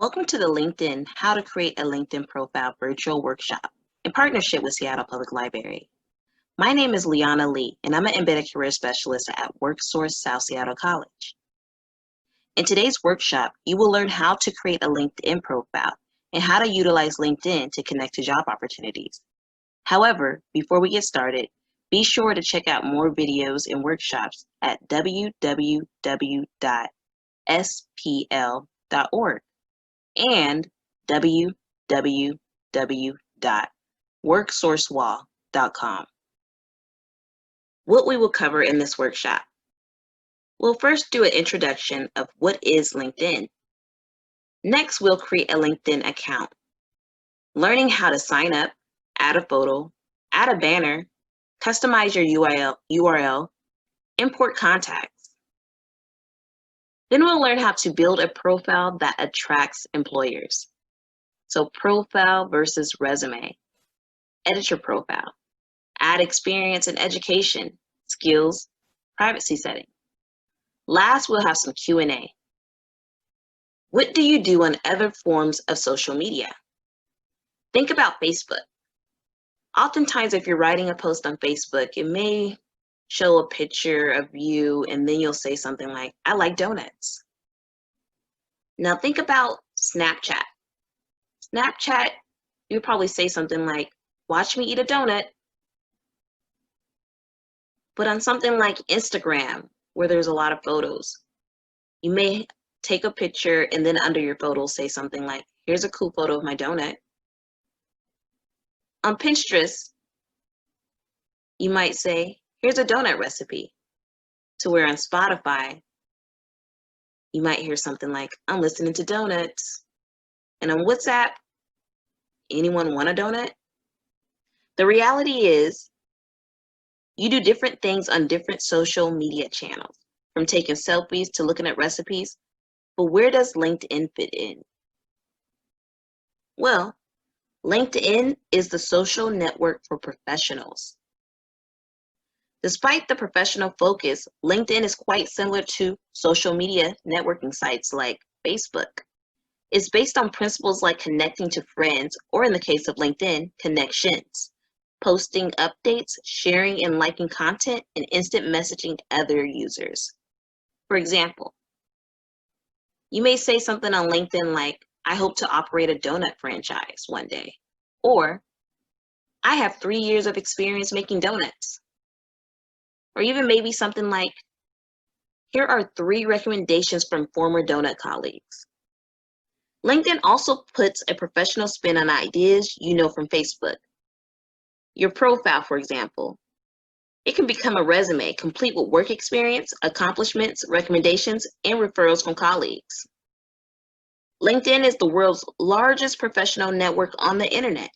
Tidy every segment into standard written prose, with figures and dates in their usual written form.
Welcome to the LinkedIn How to Create a LinkedIn Profile virtual workshop in partnership with Seattle Public Library. My name is Liana Lee, and I'm an embedded career specialist at WorkSource South Seattle College. In today's workshop, you will learn how to create a LinkedIn profile and how to utilize LinkedIn to connect to job opportunities. However, before we get started, be sure to check out more videos and workshops at www.spl.org. and www.worksourcewall.com. What we will cover in this workshop. We'll first do an introduction of what is LinkedIn. Next, we'll create a LinkedIn account, learning how to sign up, add a photo, add a banner, customize your URL, import contacts. Then we'll learn how to build a profile that attracts employers. So profile versus resume. Edit your profile. Add experience and education, skills, privacy setting. Last, we'll have some Q&A. What do you do on other forms of social media? Think about Facebook. Oftentimes, if you're writing a post on Facebook, it may show a picture of you, and then you'll say something like, I like donuts. Now think about Snapchat. Snapchat, you'll probably say something like, watch me eat a donut. But on something like Instagram, where there's a lot of photos, you may take a picture and then under your photo say something like, here's a cool photo of my donut. On Pinterest, you might say, here's a donut recipe. To where on Spotify, you might hear something like, I'm listening to donuts. And on WhatsApp, anyone want a donut? The reality is, you do different things on different social media channels, from taking selfies to looking at recipes. But where does LinkedIn fit in? Well, LinkedIn is the social network for professionals. Despite the professional focus, LinkedIn is quite similar to social media networking sites like Facebook. It's based on principles like connecting to friends, or in the case of LinkedIn, connections, posting updates, sharing and liking content, and instant messaging other users. For example, you may say something on LinkedIn like, I hope to operate a donut franchise one day, or I have 3 years of experience making donuts. Or even maybe something like, here are 3 recommendations from former donut colleagues. LinkedIn also puts a professional spin on ideas you know from Facebook. Your profile, for example, it can become a resume complete with work experience, accomplishments, recommendations, and referrals from colleagues. LinkedIn is the world's largest professional network on the internet.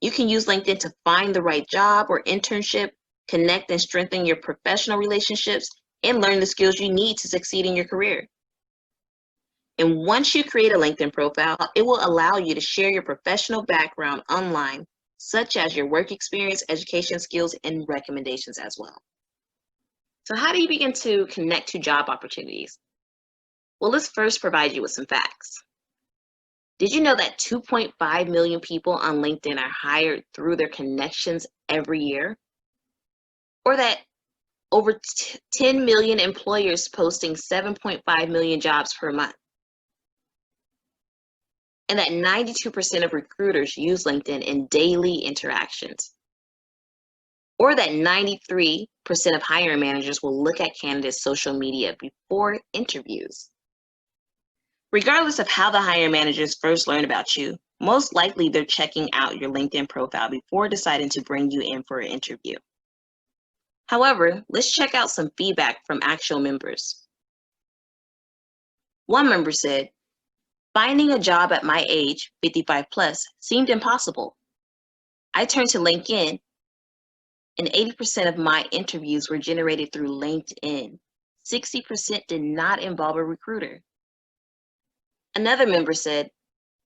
You can use LinkedIn to find the right job or internship, connect and strengthen your professional relationships, and learn the skills you need to succeed in your career. And once you create a LinkedIn profile, it will allow you to share your professional background online, such as your work experience, education skills, and recommendations as well. So how do you begin to connect to job opportunities? Well, let's first provide you with some facts. Did you know that 2.5 million people on LinkedIn are hired through their connections every year? Or that over 10 million employers posting 7.5 million jobs per month? And that 92% of recruiters use LinkedIn in daily interactions? Or that 93% of hiring managers will look at candidates' social media before interviews? Regardless of how the hiring managers first learn about you, most likely they're checking out your LinkedIn profile before deciding to bring you in for an interview. However, let's check out some feedback from actual members. One member said, finding a job at my age, 55 plus, seemed impossible. I turned to LinkedIn, and 80% of my interviews were generated through LinkedIn. 60% did not involve a recruiter. Another member said,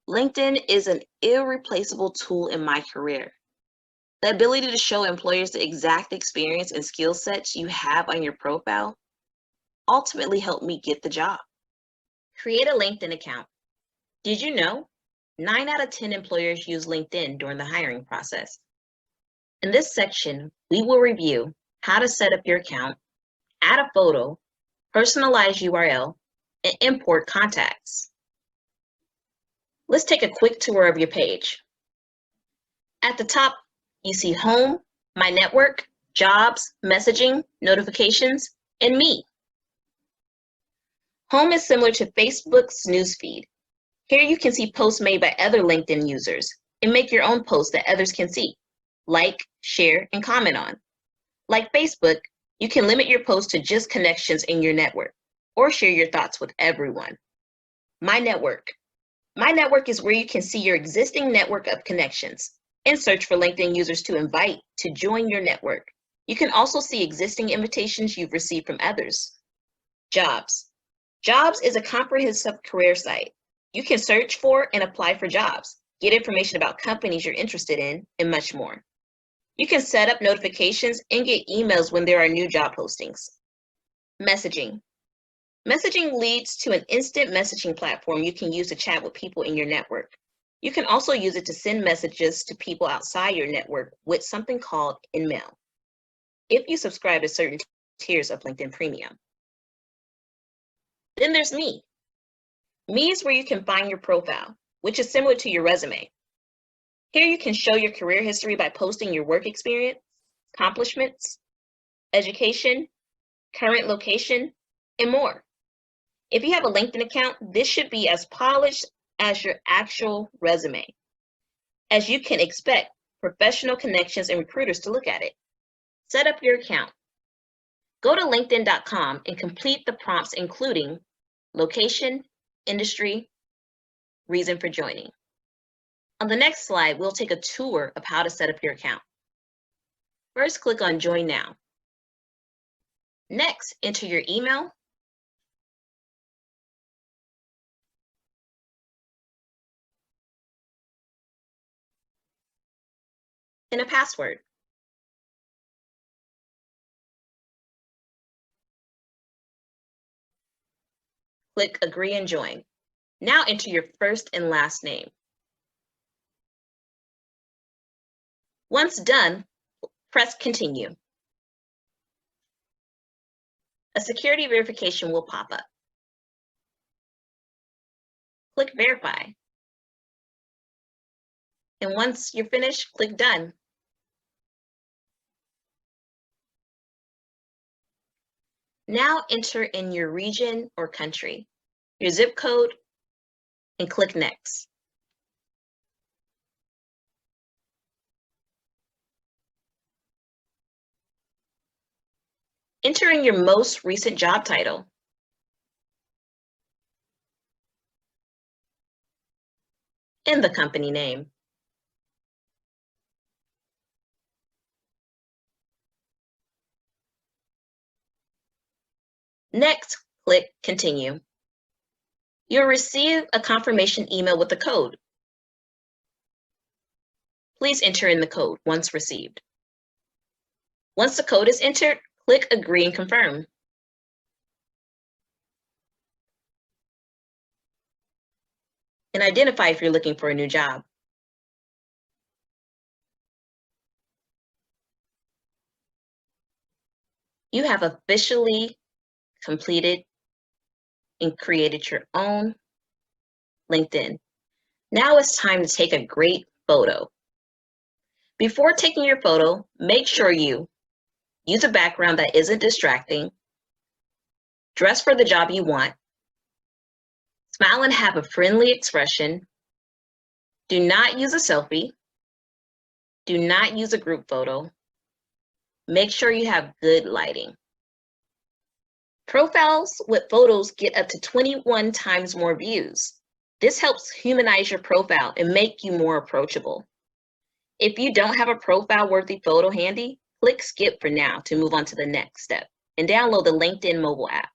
LinkedIn is an irreplaceable tool in my career. The ability to show employers the exact experience and skill sets you have on your profile ultimately helped me get the job. Create a LinkedIn account. Did you know 9 out of 10 employers use LinkedIn during the hiring process? In this section, we will review how to set up your account, add a photo, personalize URL, and import contacts. Let's take a quick tour of your page. At the top, you see Home, My Network, Jobs, Messaging, Notifications, and Me. Home is similar to Facebook's newsfeed. Here you can see posts made by other LinkedIn users and make your own posts that others can see, like, share, and comment on. Like Facebook, you can limit your posts to just connections in your network or share your thoughts with everyone. My Network. My Network is where you can see your existing network of connections and search for LinkedIn users to invite to join your network. You can also see existing invitations you've received from others. Jobs. Jobs is a comprehensive career site. You can search for and apply for jobs, get information about companies you're interested in, and much more. You can set up notifications and get emails when there are new job postings. Messaging. Messaging leads to an instant messaging platform you can use to chat with people in your network. You can also use it to send messages to people outside your network with something called InMail, if you subscribe to certain tiers of LinkedIn Premium. Then there's Me. Me is where you can find your profile, which is similar to your resume. Here you can show your career history by posting your work experience, accomplishments, education, current location, and more. If you have a LinkedIn account, this should be as polished as your actual resume. As you can expect, professional connections and recruiters to look at it. Set up your account. Go to linkedin.com and complete the prompts including location, industry, reason for joining. On the next slide, we'll take a tour of how to set up your account. First, click on Join Now. Next, enter your email, and a password. Click Agree and Join. Now enter your first and last name. Once done, press Continue. A security verification will pop up. Click Verify. And once you're finished, click Done. Now enter in your region or country, your zip code, and click Next. Enter in your most recent job title. And the company name. Next, click Continue. You'll receive a confirmation email with a code. Please enter in the code once received. Once the code is entered, click Agree and Confirm. And identify if you're looking for a new job. You have officially completed and created your own LinkedIn. Now it's time to take a great photo. Before taking your photo, make sure you use a background that isn't distracting, dress for the job you want, smile and have a friendly expression, do not use a selfie, do not use a group photo, make sure you have good lighting. Profiles with photos get up to 21 times more views. This helps humanize your profile and make you more approachable. If you don't have a profile-worthy photo handy, click Skip for now to move on to the next step and download the LinkedIn mobile app.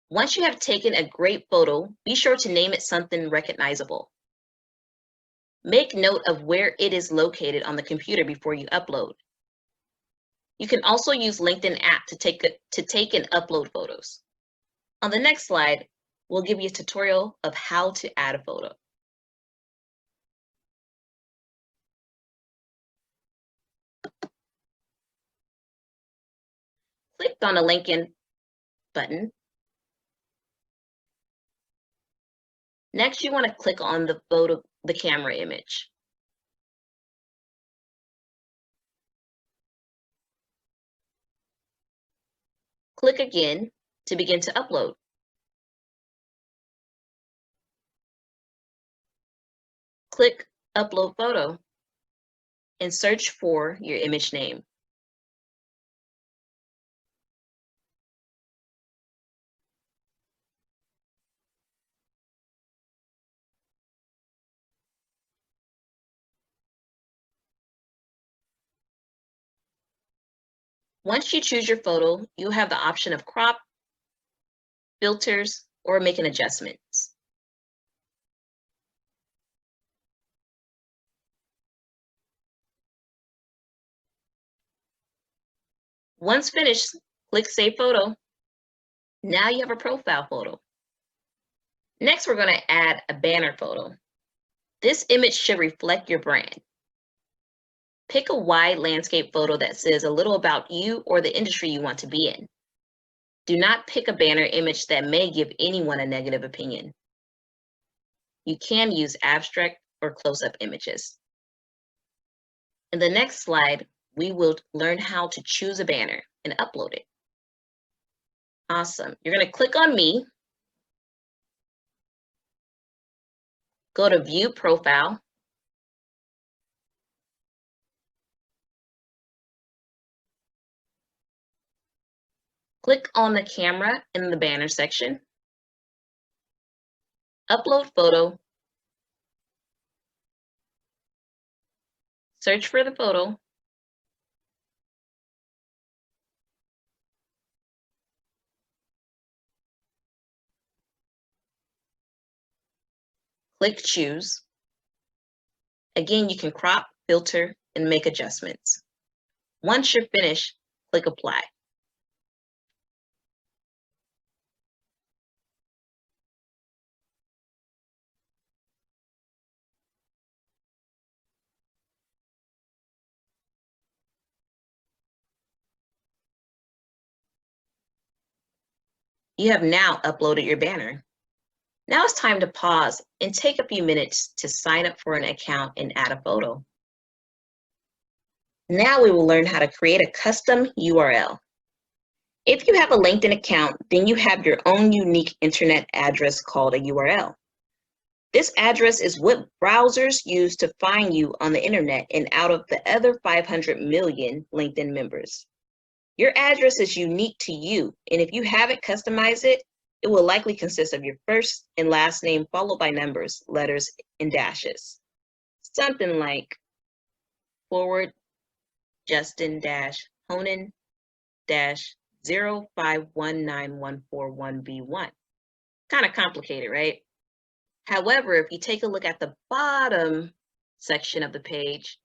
Once you have taken a great photo, be sure to name it something recognizable. Make note of where it is located on the computer before you upload. You can also use LinkedIn app to take and upload photos. On the next slide, we'll give you a tutorial of how to add a photo. Click on the LinkedIn button. Next, you want to click on the camera image. Click again to begin to upload. Click Upload Photo and search for your image name. Once you choose your photo, you have the option of crop, filters, or making adjustments. Once finished, click Save Photo. Now you have a profile photo. Next, we're going to add a banner photo. This image should reflect your brand. Pick a wide landscape photo that says a little about you or the industry you want to be in. Do not pick a banner image that may give anyone a negative opinion. You can use abstract or close-up images. In the next slide, we will learn how to choose a banner and upload it. Awesome. You're going to click on Me. Go to View Profile. Click on the camera in the banner section. Upload photo. Search for the photo. Click Choose. Again, you can crop, filter, and make adjustments. Once you're finished, click Apply. You have now uploaded your banner. Now it's time to pause and take a few minutes to sign up for an account and add a photo. Now we will learn how to create a custom URL. If you have a LinkedIn account, then you have your own unique internet address called a URL. This address is what browsers use to find you on the internet and out of the other 500 million LinkedIn members. Your address is unique to you, and if you haven't customized it, it will likely consist of your first and last name followed by numbers, letters, and dashes. Something like /Justin-Honan-0519141B1. Kind of complicated, right? However, if you take a look at the bottom section of the page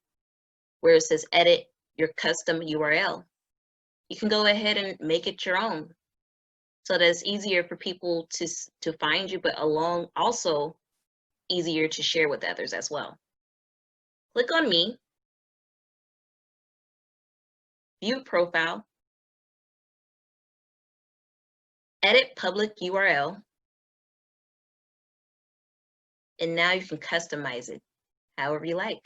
where it says edit your custom URL, you can go ahead and make it your own so that it's easier for people to find you, but also easier to share with others as well. Click on Me, View Profile, Edit Public URL, and now you can customize it however you like.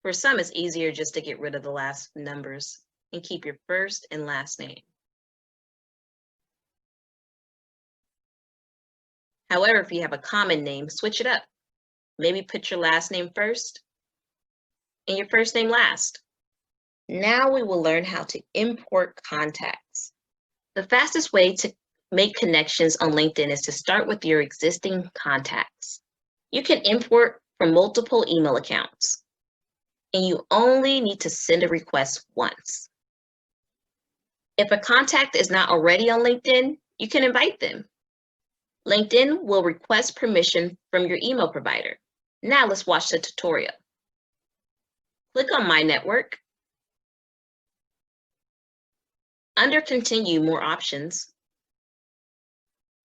For some, it's easier just to get rid of the last numbers and keep your first and last name. However, if you have a common name, switch it up. Maybe put your last name first and your first name last. Now we will learn how to import contacts. The fastest way to make connections on LinkedIn is to start with your existing contacts. You can import from multiple email accounts, and you only need to send a request once. If a contact is not already on LinkedIn, you can invite them. LinkedIn will request permission from your email provider. Now let's watch the tutorial. Click on My Network. Under Continue More Options,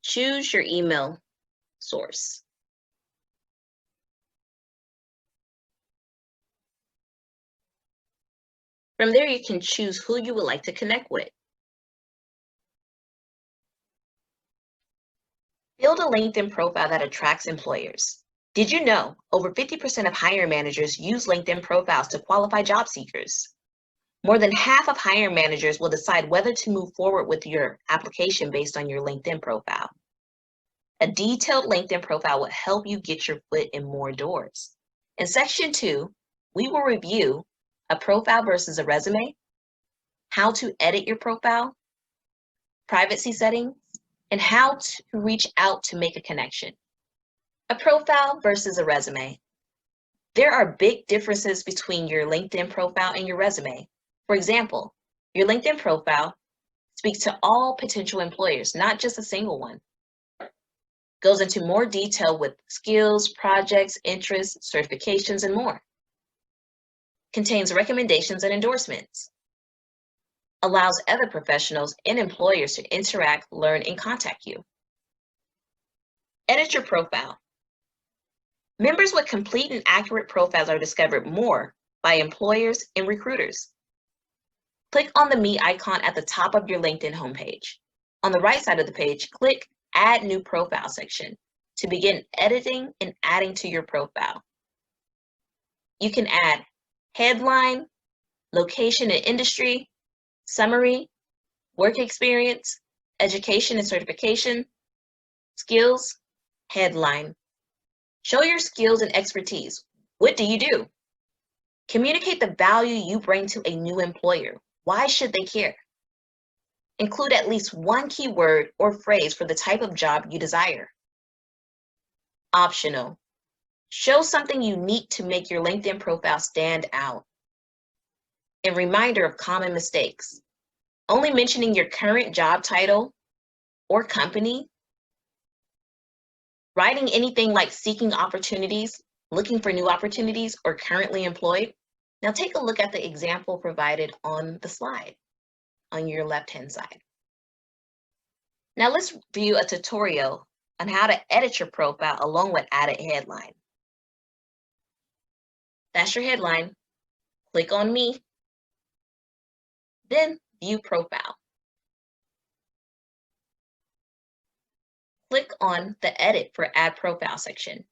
choose your email source. From there, you can choose who you would like to connect with. Build a LinkedIn profile that attracts employers. Did you know over 50% of hiring managers use LinkedIn profiles to qualify job seekers? More than half of hiring managers will decide whether to move forward with your application based on your LinkedIn profile. A detailed LinkedIn profile will help you get your foot in more doors. In Section 2, we will review a profile versus a resume, how to edit your profile, privacy settings, and how to reach out to make a connection. A profile versus a resume. There are big differences between your LinkedIn profile and your resume. For example, your LinkedIn profile speaks to all potential employers, not just a single one. Goes into more detail with skills, projects, interests, certifications, and more. Contains recommendations and endorsements. Allows other professionals and employers to interact, learn, and contact you. Edit your profile. Members with complete and accurate profiles are discovered more by employers and recruiters. Click on the Me icon at the top of your LinkedIn homepage. On the right side of the page, click Add New Profile section to begin editing and adding to your profile. You can add headline, location and industry, summary, work experience, education and certification, skills, headline. Show your skills and expertise. What do you do? Communicate the value you bring to a new employer. Why should they care? Include at least one keyword or phrase for the type of job you desire. Optional. Show something unique to make your LinkedIn profile stand out. A reminder of common mistakes. Only mentioning your current job title or company. Writing anything like seeking opportunities, looking for new opportunities, or currently employed. Now take a look at the example provided on the slide on your left-hand side. Now let's view a tutorial on how to edit your profile along with added headline. That's your headline. Click on Me, then View Profile. Click on the Edit for Add Profile section.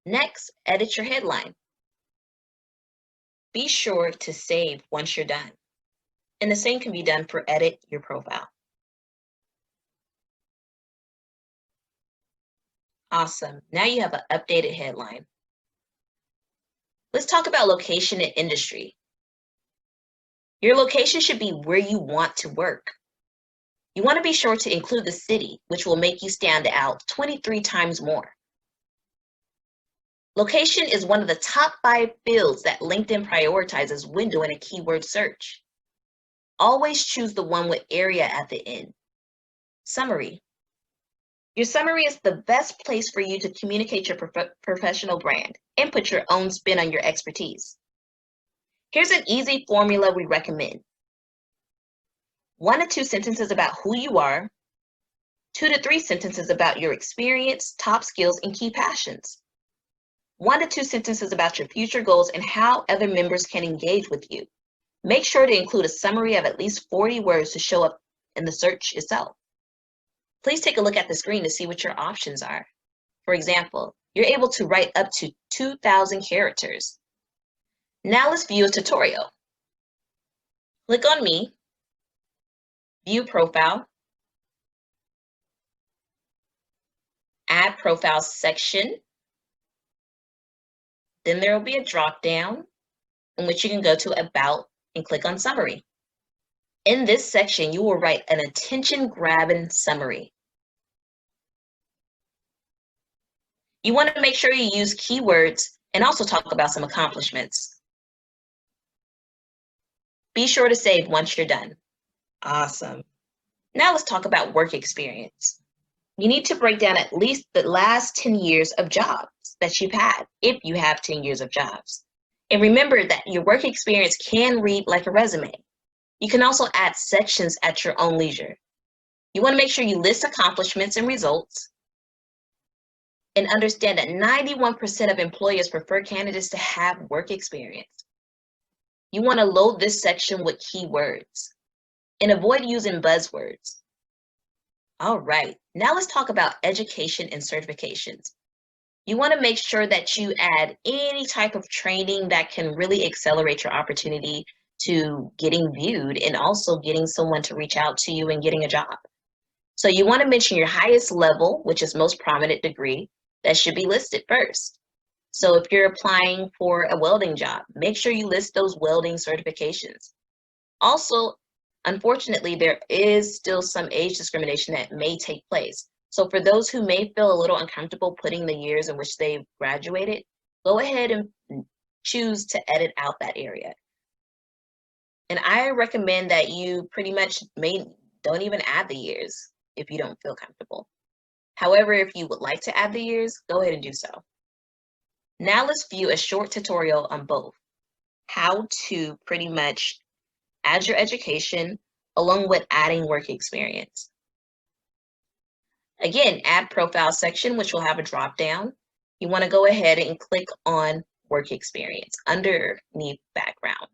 Next, edit your headline. Be sure to save once you're done. And the same can be done for Edit Your Profile. Awesome. Now you have an updated headline. Let's talk about location and industry. Your location should be where you want to work. You want to be sure to include the city, which will make you stand out 23 times more. Location is one of the top 5 fields that LinkedIn prioritizes when doing a keyword search. Always choose the one with area at the end. Summary. Your summary is the best place for you to communicate your professional brand and put your own spin on your expertise. Here's an easy formula we recommend. 1 to 2 sentences about who you are, 2 to 3 sentences about your experience, top skills, and key passions. 1 to 2 sentences about your future goals and how other members can engage with you. Make sure to include a summary of at least 40 words to show up in the search itself. Please take a look at the screen to see what your options are. For example, you're able to write up to 2,000 characters. Now let's view a tutorial. Click on Me, View Profile, Add Profile section. Then there will be a drop-down in which you can go to About and click on Summary. In this section, you will write an attention-grabbing summary. You want to make sure you use keywords and also talk about some accomplishments. Be sure to save once you're done. Awesome. Now let's talk about work experience. You need to break down at least the last 10 years of jobs that you've had, if you have 10 years of jobs. And remember that your work experience can read like a resume. You can also add sections at your own leisure. You want to make sure you list accomplishments and results, and understand that 91% of employers prefer candidates to have work experience. You want to load this section with keywords and avoid using buzzwords. All right, now let's talk about education and certifications. You want to make sure that you add any type of training that can really accelerate your opportunity to getting viewed and also getting someone to reach out to you and getting a job. So you want to mention your highest level, which is most prominent degree, that should be listed first. So if you're applying for a welding job, make sure you list those welding certifications. Also, unfortunately, there is still some age discrimination that may take place. So for those who may feel a little uncomfortable putting the years in which they've graduated, go ahead and choose to edit out that area. And I recommend that you pretty much don't even add the years if you don't feel comfortable. However, if you would like to add the years, go ahead and do so. Now let's view a short tutorial on both. How to pretty much add your education along with adding work experience. Again, add profile section, which will have a drop down. You want to go ahead and click on work experience underneath background.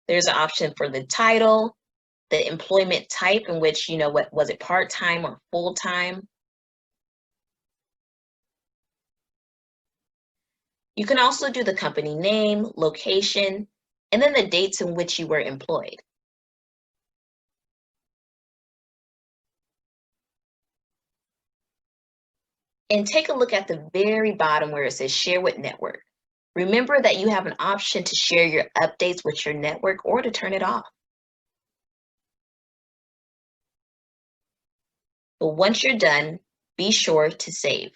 There's an option for the title, the employment type, in which, what was it, part-time or full-time? You can also do the company name, location, and then the dates in which you were employed. And take a look at the very bottom where it says share with network. Remember that you have an option to share your updates with your network or to turn it off. But once you're done, be sure to save.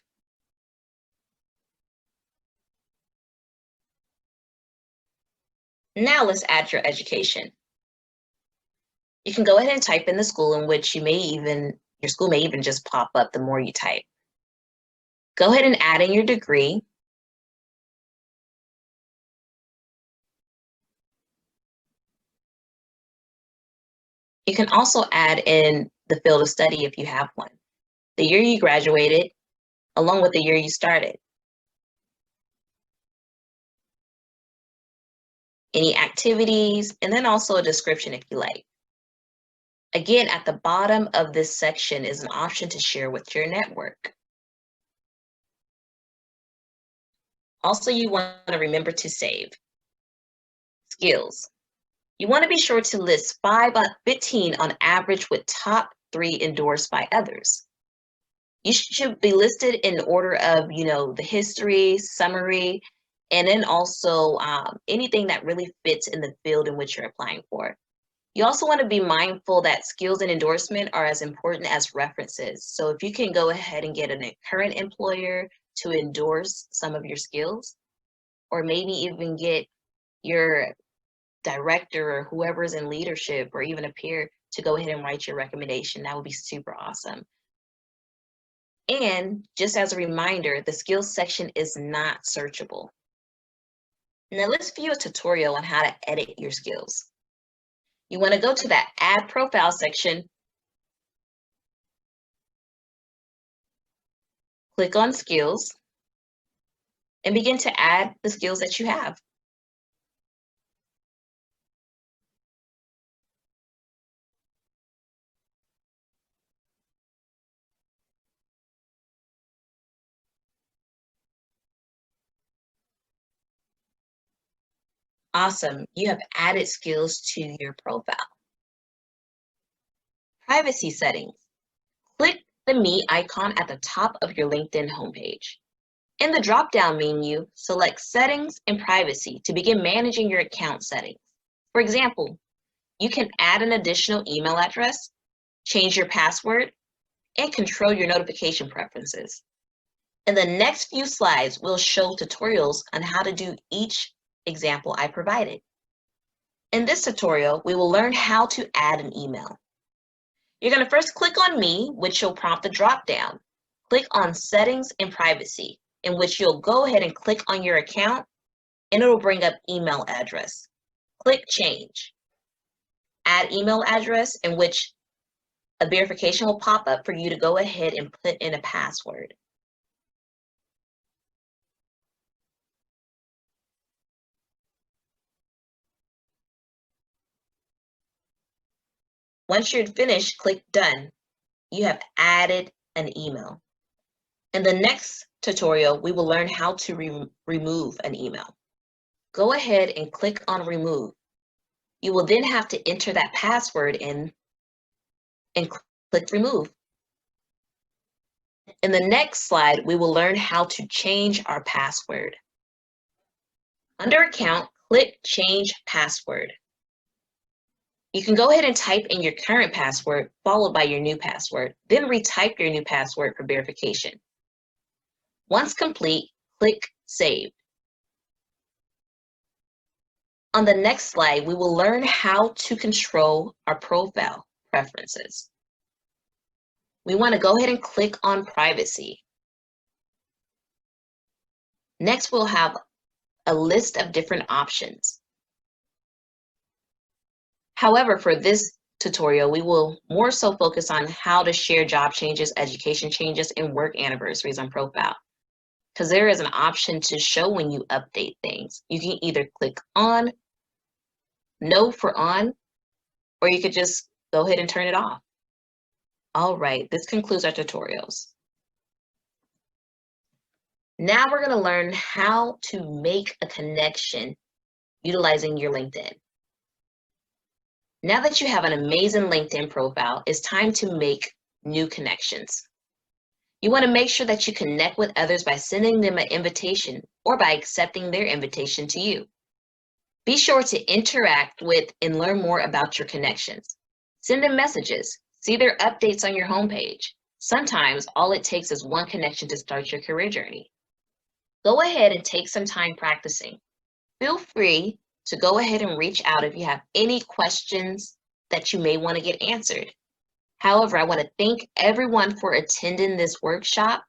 Now let's add your education. You can go ahead and type in the school in which your school may even just pop up the more you type. Go ahead and add in your degree. You can also add in the field of study if you have one, the year you graduated, along with the year you started. Any activities, and then also a description if you like. Again, at the bottom of this section is an option to share with your network. Also, you want to remember to save. Skills. You want to be sure to list 15 on average with top 3 endorsed by others. You should be listed in order of, the history, summary, and then also anything that really fits in the field in which you're applying for. You also want to be mindful that skills and endorsement are as important as references. So if you can go ahead and get a current employer to endorse some of your skills, or maybe even get your director or whoever's in leadership or even a peer to go ahead and write your recommendation, that would be super awesome. And just as a reminder, the skills section is not searchable. Now let's view a tutorial on how to edit your skills. You want to go to that Add Profile section, click on Skills, and begin to add the skills that you have. Awesome, you have added skills to your profile. Privacy settings. Click the Me icon at the top of your LinkedIn homepage. In the drop-down menu, select Settings and Privacy to begin managing your account settings. For example, you can add an additional email address, change your password, and control your notification preferences. In the next few slides, we'll show tutorials on how to do each example I provided. In this tutorial, we will learn how to add an email. You're going to first click on Me, which will prompt the drop-down. Click on Settings and Privacy, in which you'll go ahead and click on your account, and it'll bring up email address. click Change. Add email address, in which a verification will pop up for you to go ahead and put in a password. Once you're finished, click Done. You have added an email. In the next tutorial, we will learn how to remove an email. Go ahead and click on Remove. You will then have to enter that password in and click Remove. In the next slide, we will learn how to change our password. Under Account, click Change Password. You can go ahead and type in your current password followed by your new password, then retype your new password for verification. Once complete, click Save. On the next slide, we will learn how to control our profile preferences. We want to go ahead and click on Privacy. Next, we'll have a list of different options. However, for this tutorial, we will more so focus on how to share job changes, education changes, and work anniversaries on Profile. Because there is an option to show when you update things. You can either click on, no for on, or you could just go ahead and turn it off. All right, this concludes our tutorials. Now we're going to learn how to make a connection utilizing your LinkedIn. Now that you have an amazing LinkedIn profile, it's time to make new connections. You want to make sure that you connect with others by sending them an invitation or by accepting their invitation to you. Be sure to interact with and learn more about your connections. Send them messages. See their updates on your homepage. Sometimes all it takes is one connection to start your career journey. Go ahead and take some time practicing. Feel free to go ahead and reach out if you have any questions that you may want to get answered. However, I want to thank everyone for attending this workshop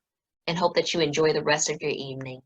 and hope that you enjoy the rest of your evening.